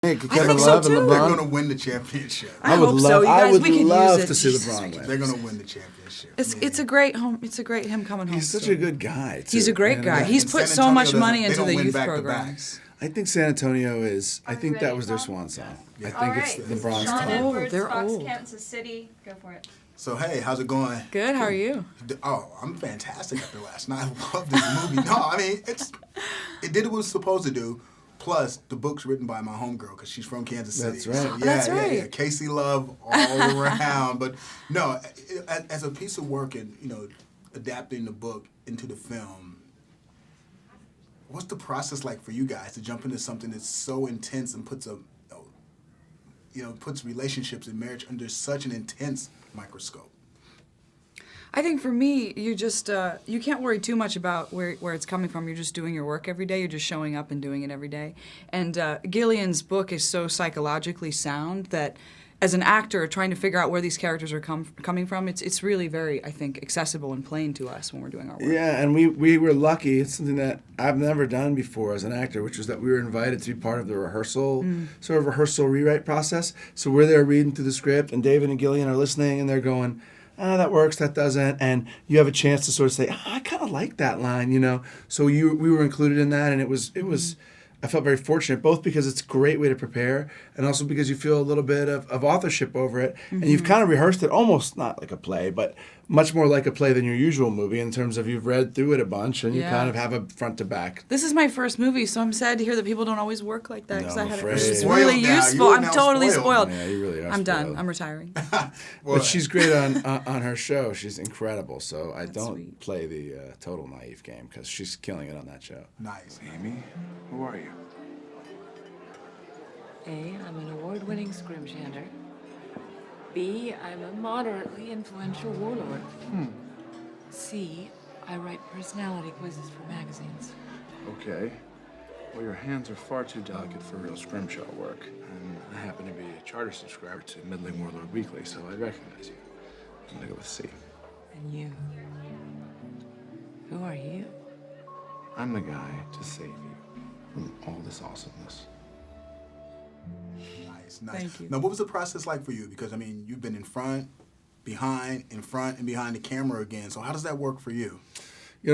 Kevin so Love too. and They're LeBron. going to win the championship. I hope so, you guys. I would We could love use it. to see Jesus, LeBron win. They're going to win the championship. It's a great home. It's a great him coming home. He's such story. a good guy, too. He's a great guy. Yeah, He's and put San so Antonio much doesn't- money they into don't the win youth back-to-backs. programs. I think San Antonio is. I think that ready, was their Tom? swan song. Yeah. I All think right. it's the Bronx Shawn Time. Edwards, they're Fox, old. Kansas City. Go for it. So, hey, how's it going? Good. How are you? Oh, I'm fantastic after last night. I love this movie. No, I mean, it did what it was supposed to do. Plus, the book's written by my homegirl because she's from Kansas City. That's right. So, yeah, That's right. Yeah. Casey Love all around. But no, as a piece of work and, adapting the book into the film, what's the process like for you guys to jump into something that's so intense and puts puts relationships and marriage under such an intense microscope? I think for me, you just you can't worry too much about where it's coming from. You're just doing your work every day. You're just showing up and doing it every day. And Gillian's book is so psychologically sound that, as an actor, trying to figure out where these characters are coming from, it's really very, I think, accessible and plain to us when we're doing our work. Yeah, and we were lucky. It's something that I've never done before as an actor, which was that we were invited to be part of the rehearsal, sort of rehearsal rewrite process. So we're there reading through the script, and David and Gillian are listening, and they're going, that works, that doesn't, and you have a chance to sort of say, I kind of like that line, So we were included in that, and it was. I felt very fortunate, both because it's a great way to prepare, and also because you feel a little bit of authorship over it, and you've kind of rehearsed it almost not like a play, but much more like a play than your usual movie in terms of you've read through it a bunch, and you kind of have a front to back. This is my first movie, so I'm sad to hear that people don't always work like that. No, Because I'm afraid. it's Spoiled really now. useful. You are I'm now totally spoiled. spoiled. Yeah, you really are I'm done. spoiled. I'm retiring. But she's great on her show. She's incredible. So I don't sweet. play the total naive game because she's killing it on that show. Nice. Amy, who are you? A, I'm an award-winning scrimshander. B, I'm a moderately influential warlord. C, I write personality quizzes for magazines. Okay. Well, your hands are far too delicate for real scrimshaw work. And I happen to be a charter subscriber to Middling Warlord Weekly, so I recognize you. I'm gonna go with C. And you? Who are you? I'm the guy to save you from all this awesomeness. Nice. Thank you. Now, what was the process like for you? Because, you've been in front, behind, in front, and behind the camera again. So how does that work for you?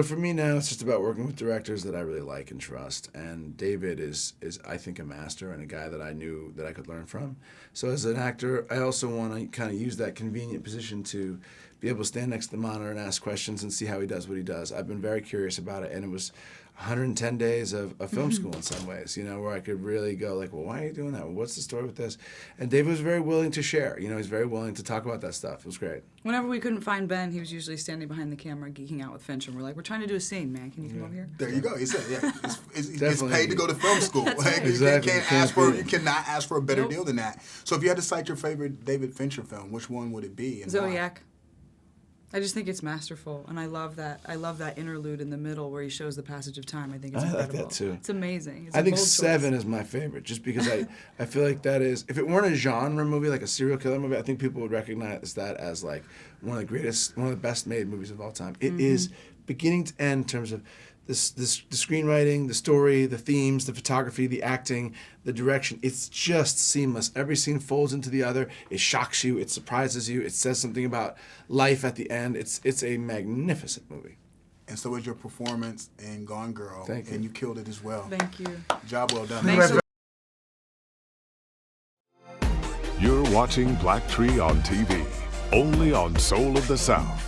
For me now, it's just about working with directors that I really like and trust. And David is I think, a master and a guy that I knew that I could learn from. So as an actor, I also want to kind of use that convenient position to be able to stand next to the monitor and ask questions and see how he does what he does. I've been very curious about it, and it was 110 days of film school in some ways, where I could really go like, well, why are you doing that? Well, what's the story with this? And David was very willing to share. He's very willing to talk about that stuff. It was great. Whenever we couldn't find Ben, he was usually standing behind the camera geeking out with Finch, and we're like, we're trying to do a scene, man. Can you come over here? There you go. He said, yeah, it's Definitely. paid to go to film school. Like, Exactly. You cannot ask for a better deal than that. So if you had to cite your favorite David Fincher film, which one would it be? And why? Zodiac. I just think it's masterful, and I love that. I love that interlude in the middle where he shows the passage of time. I think it's I like incredible. that, too. It's amazing. It's I a think bold 7 choice. is my favorite, just because I feel like that is, if it weren't a genre movie, like a serial killer movie, I think people would recognize that as like one of the best made movies of all time. It is beginning to end in terms of the screenwriting, the story, the themes, the photography, the acting, the direction. It's just seamless. Every scene folds into the other. It shocks you. It surprises you. It says something about life at the end. It's a magnificent movie. And so is your performance in Gone Girl. Thank you. And you killed it as well. Thank you. Job well done. Thanks a You're watching BLACKTREE on TV, only on Soul of the South.